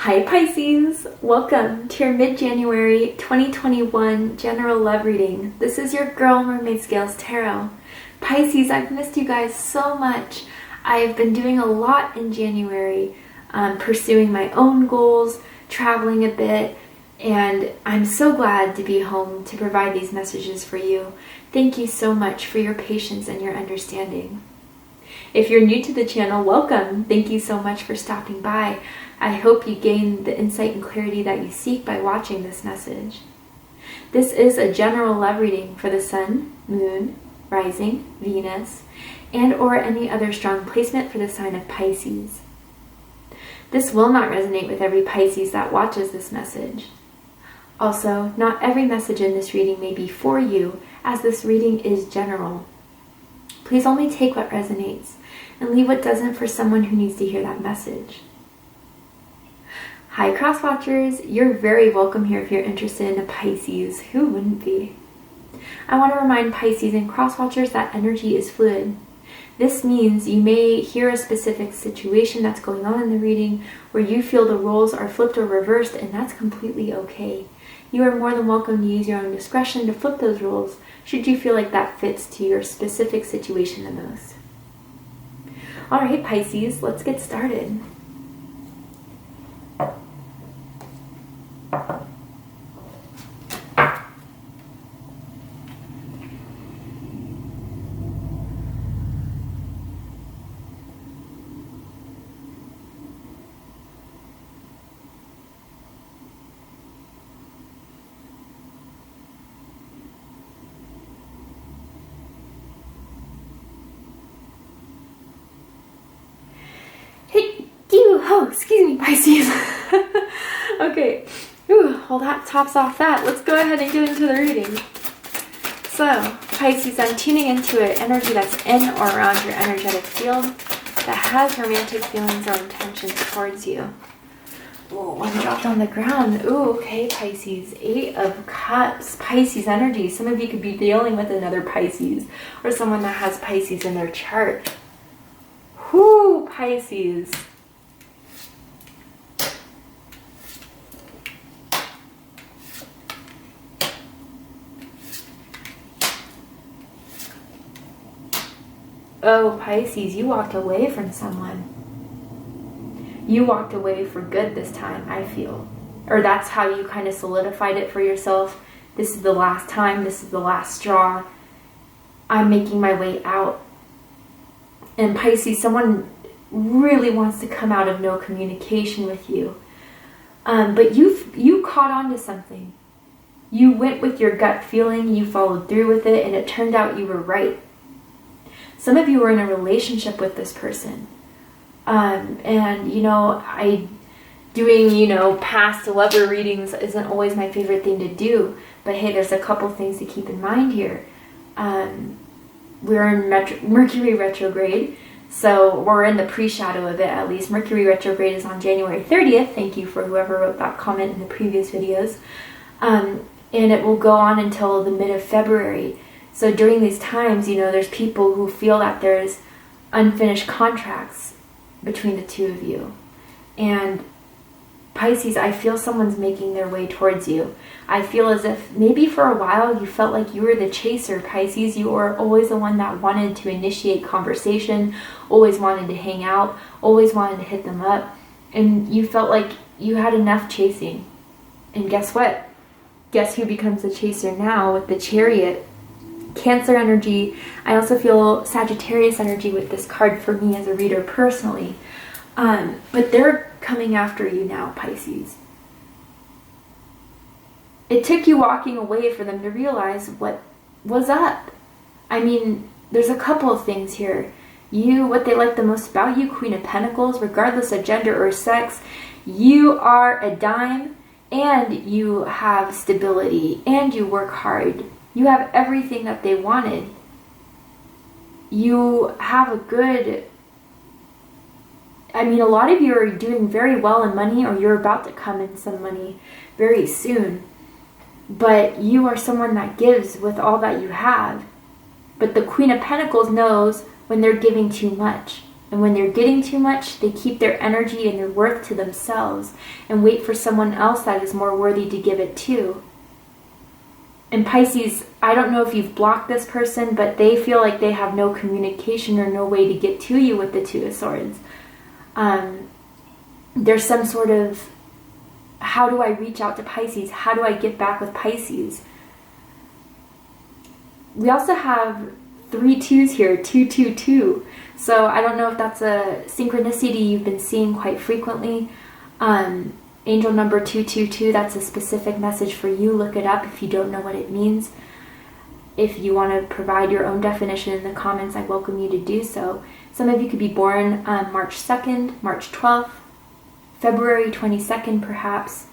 Hi Pisces! Welcome to your mid-January 2021 general love reading. This is your girl Mermaid Scales Tarot. Pisces, I've missed you guys so much. I've been doing a lot in January, pursuing my own goals, traveling a bit, and I'm so glad to be home to provide these messages for you. Thank you so much for your patience and your understanding. If you're new to the channel, welcome. Thank you so much for stopping by. I hope you gain the insight and clarity that you seek by watching this message. This is a general love reading for the Sun, Moon, Rising, Venus, and or any other strong placement for the sign of Pisces. This will not resonate with every Pisces that watches this message. Also, not every message in this reading may be for you, as this reading is general. Please only take what resonates and leave what doesn't for someone who needs to hear that message. Hi Cross Watchers, you're very welcome here if you're interested in a Pisces. Who wouldn't be? I want to remind Pisces and Cross Watchers that energy is fluid. This means you may hear a specific situation that's going on in the reading where you feel the roles are flipped or reversed, and that's completely okay. You are more than welcome to use your own discretion to flip those roles should you feel like that fits to your specific situation the most. Alright Pisces, let's get started. Oh, excuse me, Pisces. Okay, well that tops off that. Let's go ahead and get into the reading. So, Pisces, I'm tuning into an energy that's in or around your energetic field that has romantic feelings or intentions towards you. Oh, one dropped on the ground. Ooh, okay, Pisces. 8 of Cups. Pisces energy. Some of you could be dealing with another Pisces or someone that has Pisces in their chart. Whoo, Pisces. Oh, Pisces, you walked away from someone. You walked away for good this time, I feel. Or that's how you kind of solidified it for yourself. This is the last time. This is the last straw. I'm making my way out. And Pisces, someone really wants to come out of no communication with you. But you caught on to something. You went with your gut feeling. You followed through with it. And it turned out you were right. Some of you were in a relationship with this person. And, you know, doing past lover readings isn't always my favorite thing to do. But hey, there's a couple things to keep in mind here. We're in Mercury retrograde. So we're in the pre-shadow of it, at least. Mercury retrograde is on January 30th. Thank you for whoever wrote that comment in the previous videos. And it will go on until the mid of February. So during these times, there's people who feel that there's unfinished contracts between the two of you. And Pisces, I feel someone's making their way towards you. I feel as if maybe for a while you felt like you were the chaser, Pisces. You were always the one that wanted to initiate conversation, always wanted to hang out, always wanted to hit them up. And you felt like you had enough chasing. And guess what? Guess who becomes the chaser now with the Chariot? Cancer energy. I also feel Sagittarius energy with this card for me as a reader personally. But they're coming after you now, Pisces. It took you walking away for them to realize what was up. I mean, there's a couple of things here. What they like the most about you, Queen of Pentacles, regardless of gender or sex, you are a dime and you have stability and you work hard. You have everything that they wanted. You have a good... a lot of you are doing very well in money, or you're about to come in some money very soon. But you are someone that gives with all that you have. But the Queen of Pentacles knows when they're giving too much. And when they're getting too much, they keep their energy and their worth to themselves and wait for someone else that is more worthy to give it to. And Pisces, I don't know if you've blocked this person, but they feel like they have no communication or no way to get to you with the Two of Swords. There's some sort of, how do I reach out to Pisces? How do I get back with Pisces? We also have 3 2s here, 222. So I don't know if that's a synchronicity you've been seeing quite frequently. Angel number 222, that's a specific message for you. Look it up if you don't know what it means. If you want to provide your own definition in the comments, I welcome you to do so. Some of you could be born March 2nd, March 12th, February 22nd perhaps.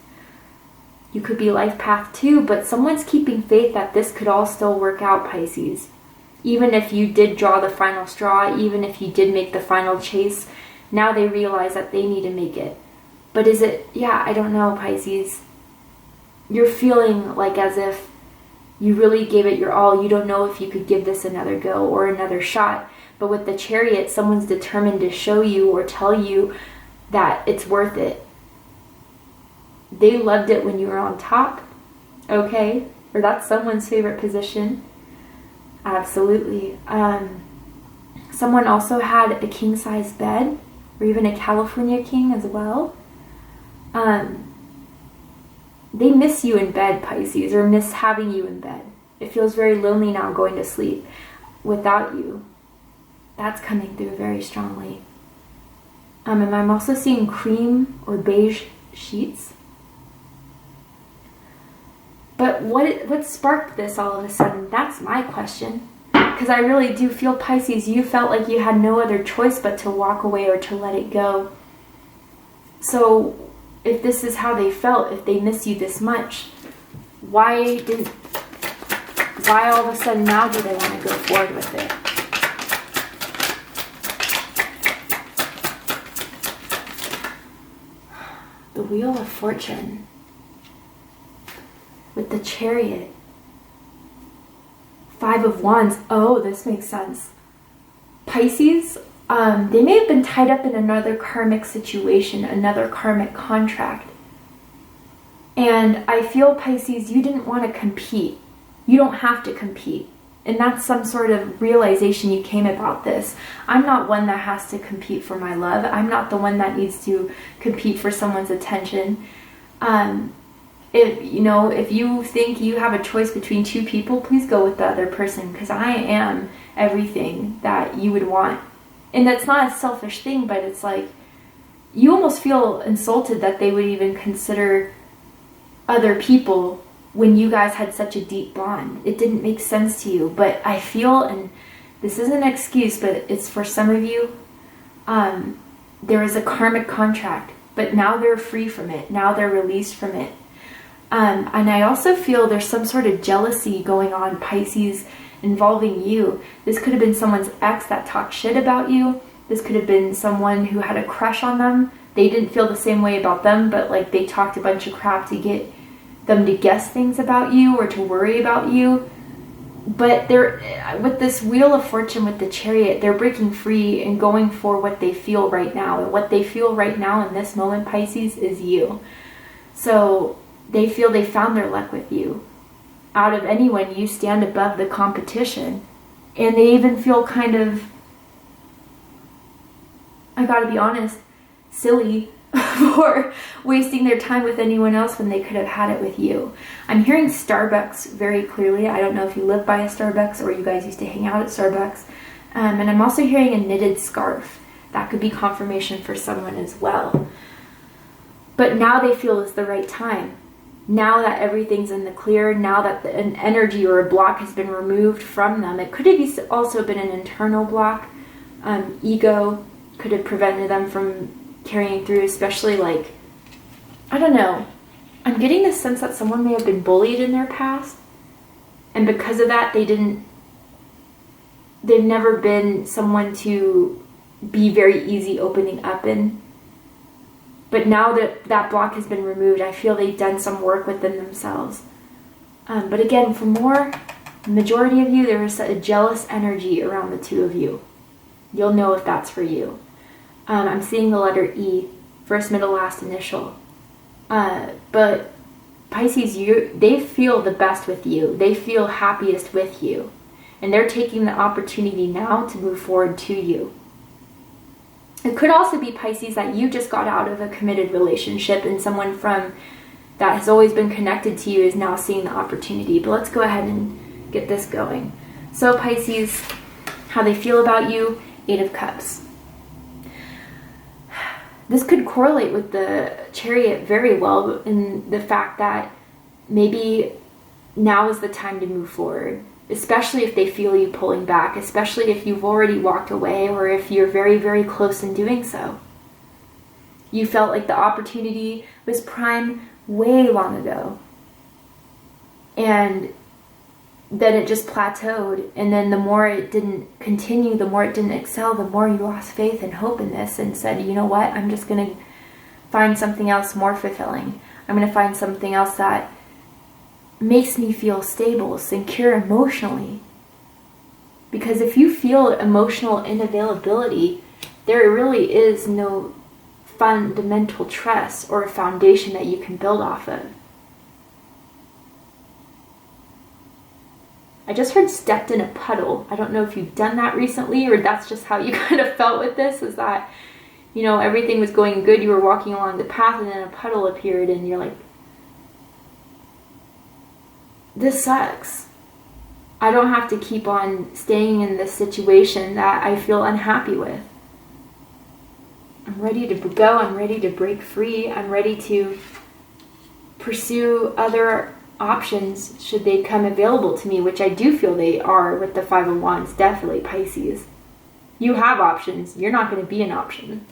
You could be life path 2, but someone's keeping faith that this could all still work out, Pisces. Even if you did draw the final straw, even if you did make the final chase, now they realize that they need to make it. But is it, yeah, I don't know, Pisces. You're feeling like as if you really gave it your all. You don't know if you could give this another go or another shot. But with the Chariot, someone's determined to show you or tell you that it's worth it. They loved it when you were on top, okay? Or that's someone's favorite position. Absolutely. Someone also had a king-size bed, or even a California king as well. They miss you in bed, Pisces, or miss having you in bed. It feels very lonely now going to sleep without you. That's coming through very strongly. And I'm also seeing cream or beige sheets. But what sparked this all of a sudden? That's my question. Because I really do feel, Pisces, you felt like you had no other choice but to walk away or to let it go. So if this is how they felt, if they miss you this much, why all of a sudden now do they want to go forward with it? The Wheel of Fortune with the Chariot. 5 of Wands. Oh, this makes sense. Pisces, they may have been tied up in another karmic situation, another karmic contract. And I feel, Pisces, you didn't want to compete. You don't have to compete. And that's some sort of realization you came about this. I'm not one that has to compete for my love. I'm not the one that needs to compete for someone's attention. If you think you have a choice between 2 people, please go with the other person, because I am everything that you would want. And that's not a selfish thing, but it's like you almost feel insulted that they would even consider other people when you guys had such a deep bond. It didn't make sense to you. But I feel, and this isn't an excuse, but it's for some of you, there is a karmic contract, but now they're free from it. Now they're released from it. And I also feel there's some sort of jealousy going on, Pisces, involving you. This could have been someone's ex that talked shit about you. This could have been someone who had a crush on them. They didn't feel the same way about them, but like they talked a bunch of crap to get them to guess things about you or to worry about you. But they're, with this Wheel of Fortune with the Chariot, they're breaking free and going for what they feel right now. And what they feel right now in this moment, Pisces, is you. So they feel they found their luck with you. Out of anyone, you stand above the competition. And they even feel kind of, I gotta be honest, silly for wasting their time with anyone else when they could have had it with you. I'm hearing Starbucks very clearly. I don't know if you live by a Starbucks or you guys used to hang out at Starbucks. And I'm also hearing a knitted scarf. That could be confirmation for someone as well. But now they feel it's the right time. Now that everything's in the clear, now that an energy or a block has been removed from them, it could have also been an internal block. Ego could have prevented them from carrying through, especially like, I don't know. I'm getting the sense that someone may have been bullied in their past. And because of that, they've never been someone to be very easy opening up in. But now that that block has been removed, I feel they've done some work within themselves. But again, for the majority of you, there is a jealous energy around the 2 of you. You'll know if that's for you. I'm seeing the letter E, first, middle, last initial. But Pisces, they feel the best with you. They feel happiest with you. And they're taking the opportunity now to move forward to you. It could also be, Pisces, that you just got out of a committed relationship and someone from that has always been connected to you is now seeing the opportunity. But let's go ahead and get this going. So Pisces, how they feel about you, 8 of Cups. This could correlate with the Chariot very well in the fact that maybe now is the time to move forward, especially if they feel you pulling back, especially if you've already walked away or if you're very, very close in doing so. You felt like the opportunity was prime way long ago. And then it just plateaued. And then the more it didn't continue, the more it didn't excel, the more you lost faith and hope in this and said, you know what, I'm just going to find something else more fulfilling. I'm going to find something else that makes me feel stable, secure emotionally. Because if you feel emotional unavailability, there really is no fundamental trust or a foundation that you can build off of. I just heard stepped in a puddle. I don't know if you've done that recently or that's just how you kind of felt with this, is that, you know, everything was going good, you were walking along the path and then a puddle appeared and you're like, this sucks. I don't have to keep on staying in this situation that I feel unhappy with. I'm ready to go. I'm ready to break free. I'm ready to pursue other options should they come available to me, which I do feel they are with the 5 of Wands, definitely, Pisces. You have options. You're not going to be an option.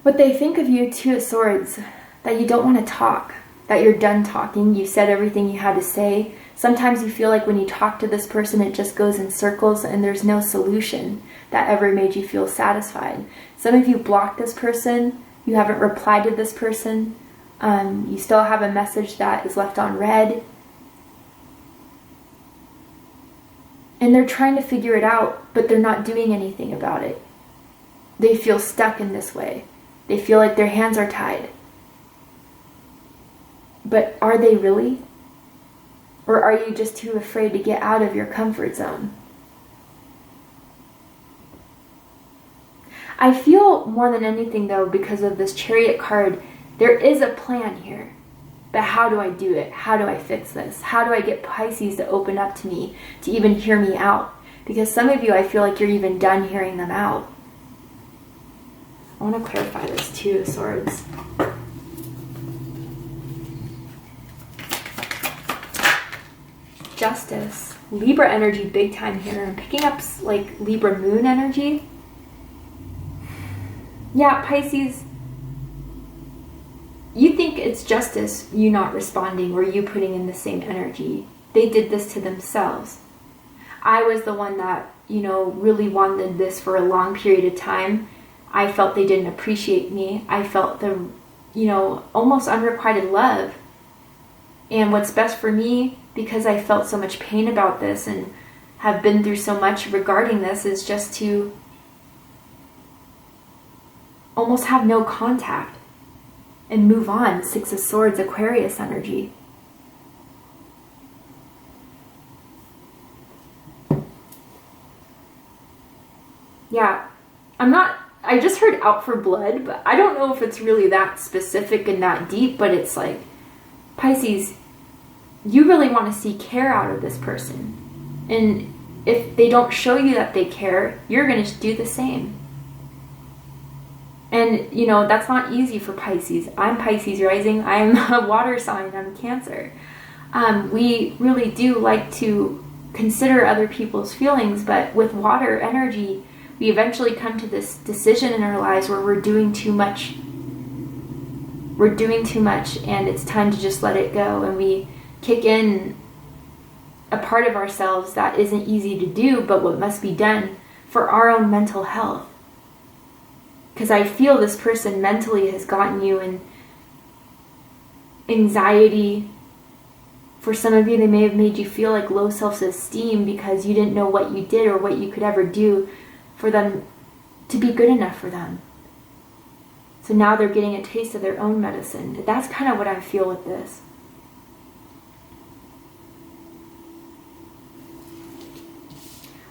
What they think of you, 2 of Swords, that you don't want to talk, that you're done talking, you said everything you had to say. Sometimes you feel like when you talk to this person, it just goes in circles and there's no solution that ever made you feel satisfied. Some of you blocked this person, you haven't replied to this person, you still have a message that is left on read. And they're trying to figure it out, but they're not doing anything about it. They feel stuck in this way. They feel like their hands are tied. But are they really? Or are you just too afraid to get out of your comfort zone? I feel more than anything, though, because of this Chariot card, there is a plan here. But how do I do it? How do I fix this? How do I get Pisces to open up to me, to even hear me out? Because some of you, I feel like you're even done hearing them out. I want to clarify this, 2 of Swords. Justice. Libra energy big time here. I'm picking up like Libra moon energy. Yeah, Pisces, you think it's justice, you not responding or you putting in the same energy. They did this to themselves. I was the one that, you know, really wanted this for a long period of time. I felt they didn't appreciate me. I felt the, you know, almost unrequited love. And what's best for me, because I felt so much pain about this and have been through so much regarding this, is just to almost have no contact and move on. 6 of Swords, Aquarius energy. Yeah, I just heard out for blood, but I don't know if it's really that specific and that deep, but it's like, Pisces, you really want to see care out of this person. And if they don't show you that they care, you're going to do the same. And, you know, that's not easy for Pisces. I'm Pisces rising. I'm a water sign. I'm Cancer. We really do like to consider other people's feelings, but with water energy, we eventually come to this decision in our lives where we're doing too much. We're doing too much, and it's time to just let it go. And we kick in a part of ourselves that isn't easy to do, but what must be done for our own mental health. Because I feel this person mentally has gotten you in anxiety. For some of you, they may have made you feel like low self-esteem because you didn't know what you did or what you could ever do for them to be good enough for them. So now they're getting a taste of their own medicine. That's kind of what I feel with this.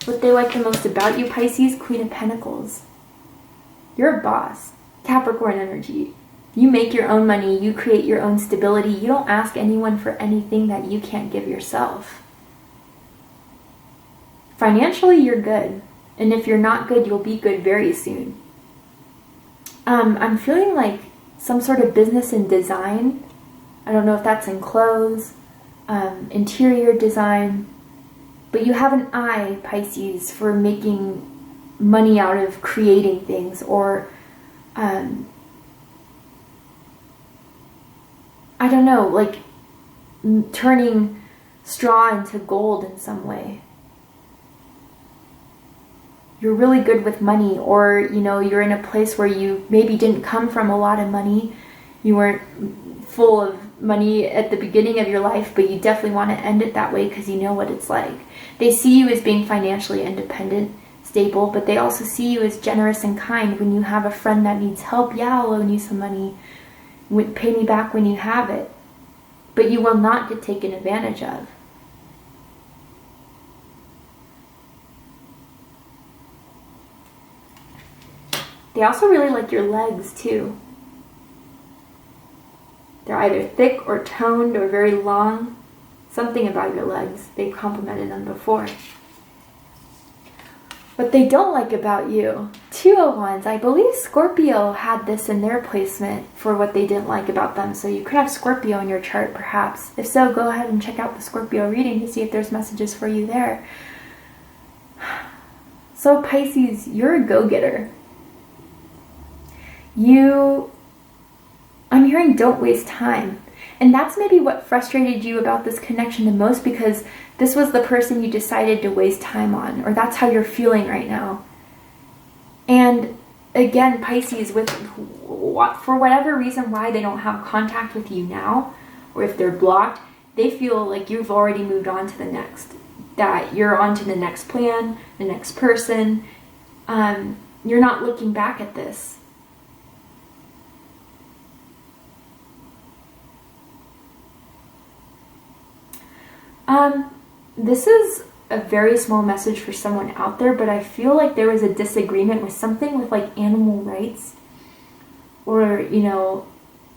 What they like the most about you, Pisces, Queen of Pentacles. You're a boss. Capricorn energy. You make your own money. You create your own stability. You don't ask anyone for anything that you can't give yourself. Financially, you're good. And if you're not good, you'll be good very soon. I'm feeling like some sort of business in design. I don't know if that's in clothes, interior design. But you have an eye, Pisces, for making money out of creating things, or I don't know, like turning straw into gold in some way. You're really good with money, or, you know, you're in a place where you maybe didn't come from a lot of money. You weren't full of money at the beginning of your life, but you definitely want to end it that way because you know what it's like. They see you as being financially independent, stable, but they also see you as generous and kind. When you have a friend that needs help, yeah, I'll loan you some money. Pay me back when you have it. But you will not get taken advantage of. They also really like your legs too. They're either thick or toned or very long. Something about your legs. They've complimented them before. What they don't like about you, 2 of Wands. I believe Scorpio had this in their placement for what they didn't like about them. So you could have Scorpio in your chart perhaps. If so, go ahead and check out the Scorpio reading to see if there's messages for you there. So Pisces, you're a go-getter. I'm hearing don't waste time. And that's maybe what frustrated you about this connection the most, because this was the person you decided to waste time on, or that's how you're feeling right now. And again, Pisces, for whatever reason why they don't have contact with you now, or if they're blocked, they feel like you've already moved on to the next. That you're on to the next plan, the next person. You're not looking back at this. This is a very small message for someone out there, but I feel like there was a disagreement with something with like animal rights, or, you know,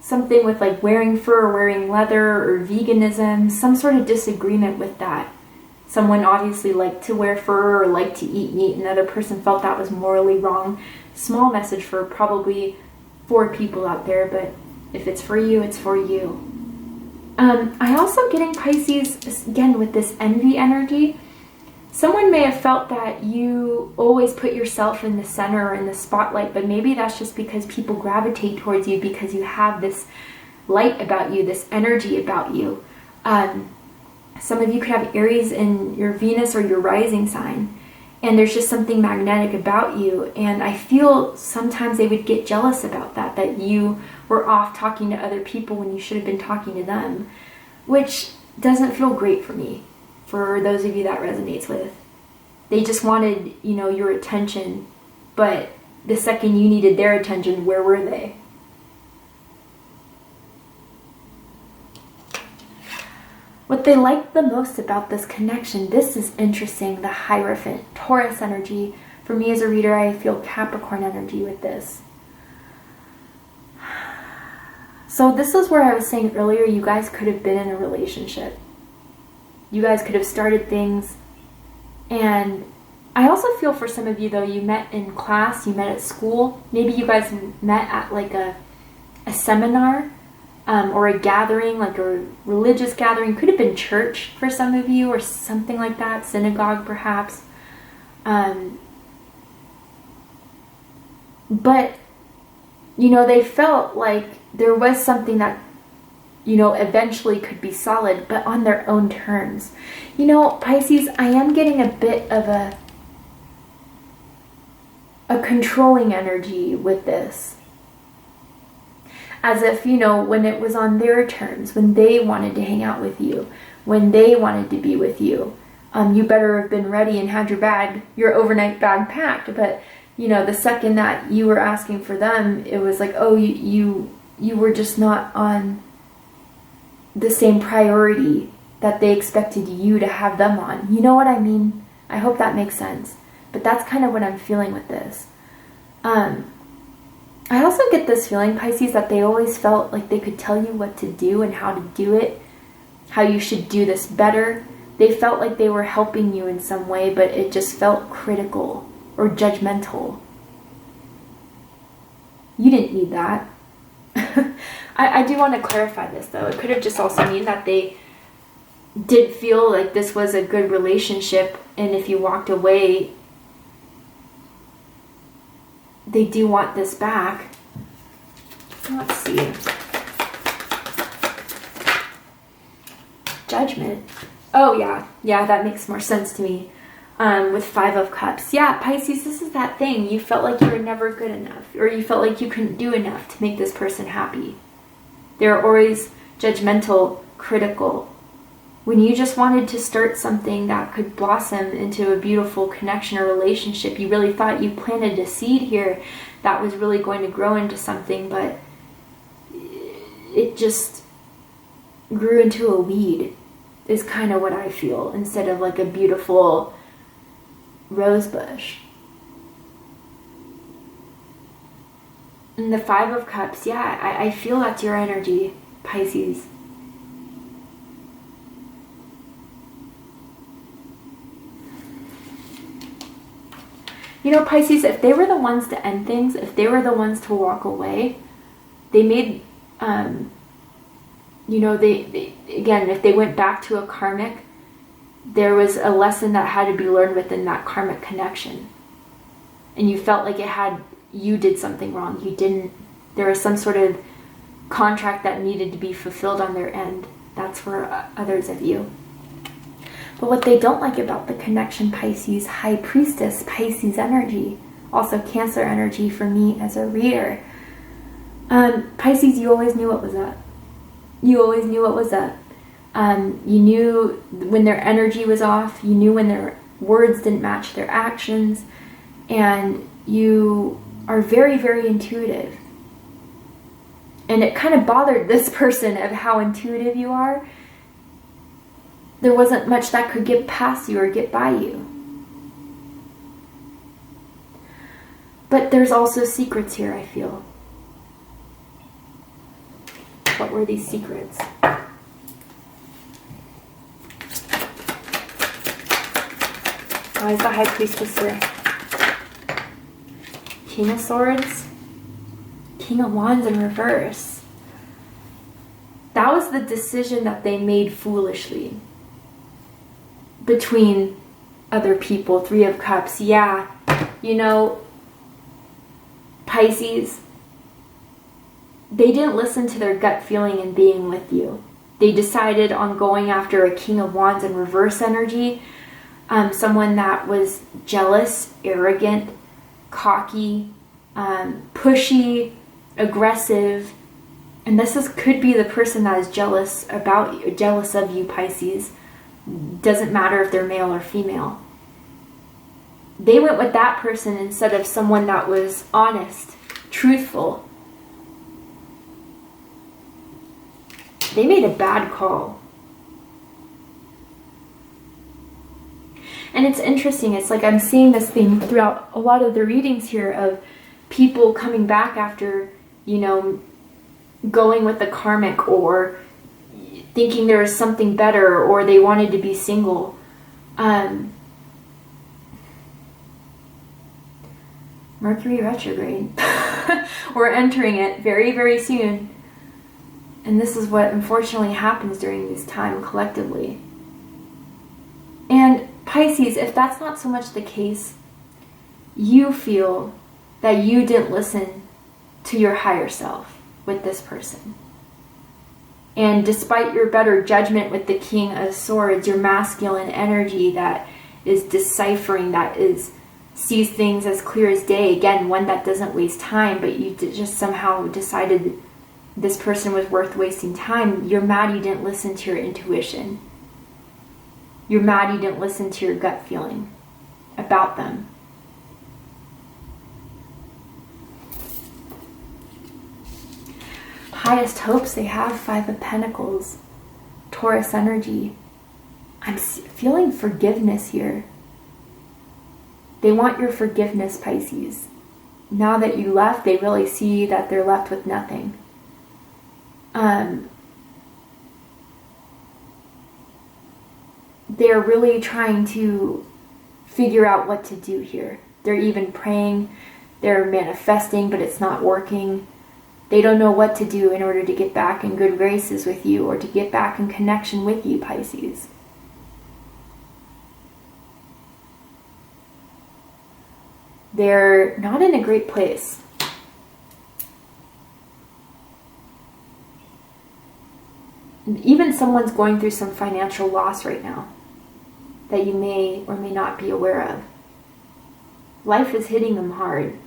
something with like wearing fur or wearing leather or veganism, some sort of disagreement with that. Someone obviously liked to wear fur or liked to eat meat. Another person felt that was morally wrong. Small message for probably 4 people out there, but if it's for you, it's for you. I also getting Pisces, again, with this envy energy. Someone may have felt that you always put yourself in the center or in the spotlight, but maybe that's just because people gravitate towards you because you have this light about you, this energy about you. Some of you could have Aries in your Venus or your rising sign, and there's just something magnetic about you. And I feel sometimes they would get jealous about that you were off talking to other people when you should have been talking to them, which doesn't feel great for me, for those of you that resonates with. They just wanted, you know, your attention, but the second you needed their attention, where were they? What they like the most about this connection, this is interesting, the Hierophant, Taurus energy. For me as a reader, I feel Capricorn energy with this. So this is where I was saying earlier, you guys could have been in a relationship. You guys could have started things. And I also feel for some of you, though, you met in class, you met at school. Maybe you guys met at like a seminar. Or a gathering, like a religious gathering. Could have been church for some of you, or something like that, synagogue perhaps. But, you know, they felt like there was something that, you know, eventually could be solid, but on their own terms. You know, Pisces, I am getting a bit of a controlling energy with this. As if, you know, when it was on their terms, when they wanted to hang out with you, when they wanted to be with you, you better have been ready and had your overnight bag packed. But you know, the second that you were asking for them, it was like, oh, you were just not on the same priority that they expected you to have them on. You know what I mean? I hope that makes sense. But that's kind of what I'm feeling with this. I also get this feeling, Pisces, that they always felt like they could tell you what to do and how to do it, how you should do this better. They felt like they were helping you in some way, but it just felt critical or judgmental. You didn't need that. I do want to clarify this, though. It could have just also mean that they did feel like this was a good relationship, and if you walked away, they do want this back. Let's see. Judgment. Oh, yeah. Yeah, that makes more sense to me. With 5 of Cups. Yeah, Pisces, this is that thing. You felt like you were never good enough, or you felt like you couldn't do enough to make this person happy. They're always judgmental, critical. When you just wanted to start something that could blossom into a beautiful connection or relationship, you really thought you planted a seed here that was really going to grow into something, but it just grew into a weed, is kind of what I feel, instead of like a beautiful rose bush. And the 5 of Cups, yeah, I feel that's your energy, Pisces. You know, Pisces, if they were the ones to end things, if they were the ones to walk away, they made, you know, they again, if they went back to a karmic, there was a lesson that had to be learned within that karmic connection. And you felt like you did something wrong. You didn't, there was some sort of contract that needed to be fulfilled on their end. That's for others of you. But what they don't like about the connection, Pisces, High Priestess, Pisces energy, also Cancer energy for me as a reader. Pisces, you always knew what was up. You always knew what was up. You knew when their energy was off. You knew when their words didn't match their actions. And you are very, very intuitive. And it kind of bothered this person of how intuitive you are. There wasn't much that could get past you or get by you. But there's also secrets here, I feel. What were these secrets? Why is the High Priestess here? King of Swords, King of Wands in reverse. That was the decision that they made foolishly. Between other people, 3 of Cups. Yeah, you know, Pisces, they didn't listen to their gut feeling in being with you. They decided on going after a King of Wands in reverse energy, someone that was jealous, arrogant, cocky, pushy, aggressive. And this could be the person that is jealous of you, Pisces. Doesn't matter if they're male or female. They went with that person instead of someone that was honest, truthful. They made a bad call. And it's interesting. It's like I'm seeing this thing throughout a lot of the readings here of people coming back after, you know, going with the karmic, or thinking there was something better, or they wanted to be single. Mercury retrograde. We're entering it very, very soon. And this is what unfortunately happens during this time collectively. And Pisces, if that's not so much the case, you feel that you didn't listen to your higher self with this person. And despite your better judgment with the King of Swords, your masculine energy that is deciphering, that sees things as clear as day, again, one that doesn't waste time, but you just somehow decided this person was worth wasting time, you're mad you didn't listen to your intuition. You're mad you didn't listen to your gut feeling about them. highest hopes they have, Five of Pentacles, Taurus energy. I'm feeling forgiveness here. They want your forgiveness, Pisces. Now that you left, they really see that they're left with nothing. They're really trying to figure out what to do here. They're even praying, they're manifesting, but it's not working. They don't know what to do in order to get back in good graces with you or to get back in connection with you, Pisces. They're not in a great place. Even someone's going through some financial loss right now that you may or may not be aware of. Life is hitting them hard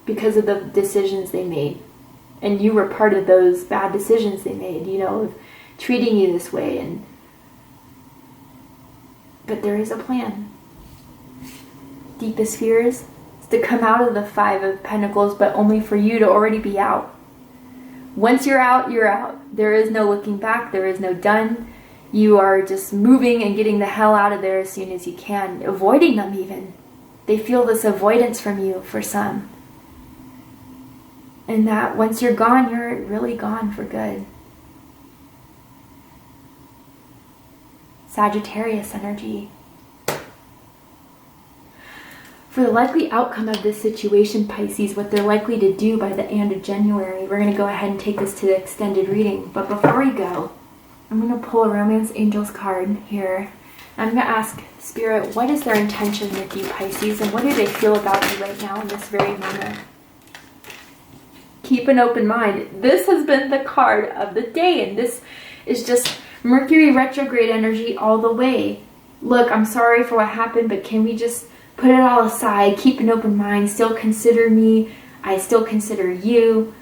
because of the decisions they made. And you were part of those bad decisions they made, you know, of treating you this way. But there is a plan. Deepest fears is to come out of the Five of Pentacles, but only for you to already be out. Once you're out, you're out. There is no looking back. There is no done. You are just moving and getting the hell out of there as soon as you can, avoiding them even. They feel this avoidance from you for some. And that once you're gone, you're really gone for good. Sagittarius energy. For the likely outcome of this situation, Pisces, what they're likely to do by the end of January, we're going to go ahead and take this to the extended reading. But before we go, I'm going to pull a Romance Angels card here. I'm going to ask Spirit, what is their intention with you, Pisces, and what do they feel about you right now in this very moment? Keep an open mind. This has been the card of the day, and this is just Mercury retrograde energy all the way. Look, I'm sorry for what happened, but can we just put it all aside, keep an open mind, still consider me, I still consider you.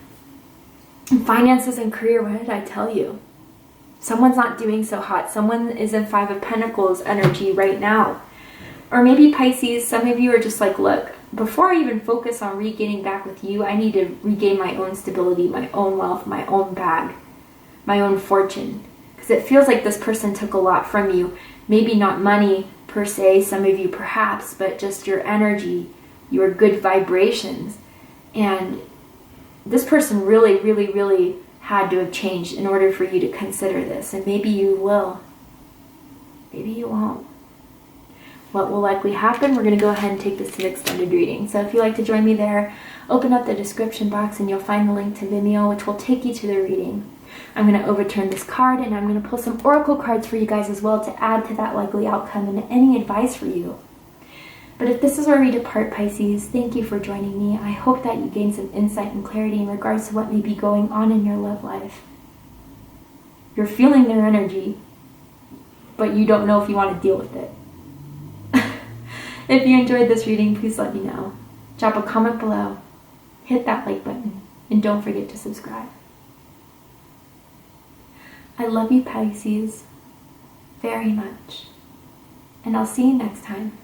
And finances and career, what did I tell you? Someone's not doing so hot. Someone is in Five of Pentacles energy right now. Or maybe Pisces, some of you are just like, look, before I even focus on regaining back with you, I need to regain my own stability, my own wealth, my own bag, my own fortune. Because it feels like this person took a lot from you. Maybe not money per se, some of you perhaps, but just your energy, your good vibrations. And this person really, really, really had to have changed in order for you to consider this. And maybe you will. Maybe you won't. What will likely happen? We're going to go ahead and take this to the extended reading. So if you'd like to join me there, open up the description box and you'll find the link to Vimeo, which will take you to the reading. I'm going to overturn this card and I'm going to pull some oracle cards for you guys as well to add to that likely outcome and any advice for you. But if this is where we depart, Pisces, thank you for joining me. I hope that you gain some insight and clarity in regards to what may be going on in your love life. You're feeling their energy, but you don't know if you want to deal with it. If you enjoyed this reading, please let me know. Drop a comment below, hit that like button, and don't forget to subscribe. I love you, Pisces, very much. And I'll see you next time.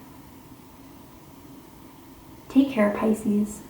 Take care, Pisces.